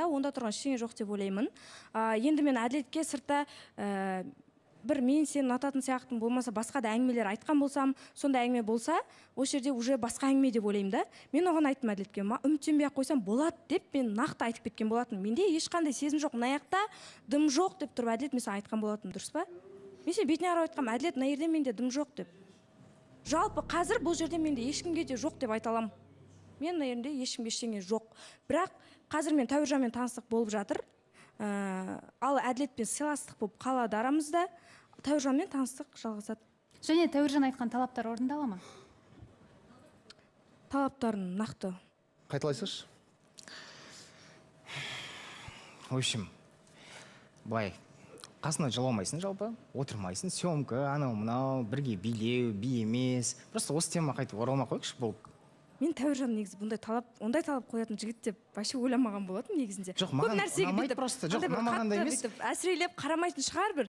да, онда тұрған ештеңе жоқ деп ойлаймын. Енді мен әділетке сыртта бір мен сені ұнататын сияқтымын, болмаса басқа да әңгімелер айтқан болсам, сондай әңгіме болса, осы жерде уже басқа әңгіме деп ойлаймын да. Мен оған айттым әділетке, үміттенбей ақ қойсам болады деп мен нақты айтып кеткен болатын. Менде ешқандай сезім жоқ, мына жақта дым жоқ деп тұрып әділет мен саған айтқан болатын, дұрыс па? Мен сен бетіне қарап айтқам, әділет мына жерде менде дым жоқ деп. Жалпы қазір бұл жерде менде ешкімге де жоқ деп айта аламын. Мен мына жерде ешкімге ештеңе жоқ. Бірақ қазір мен Тәуіржанмен таныстық болып жатыр. Ал әділетпен сыйластық болып қалады арамызда. Тәуіржанмен таныстық жалғасады. Және Тәуіржан айтқан талаптар орындала ма? Талаптарын нақты Қайталайсыз? В общем, былай, қасына жыламайсың жалпы, отырмайсың, съемка, анау мынау, бірге билеу, би емес. Просто осы тема қайтып оралмай қойықшы болып. Мен Тәуіржан негізі ондай талап қоятын жігіт деп вообще ойламаған болатын негізінде. Жоқ, маған ұнамайды просто. Жоқ, маған да емес. Әсірелеп қарамайтын шығар бір.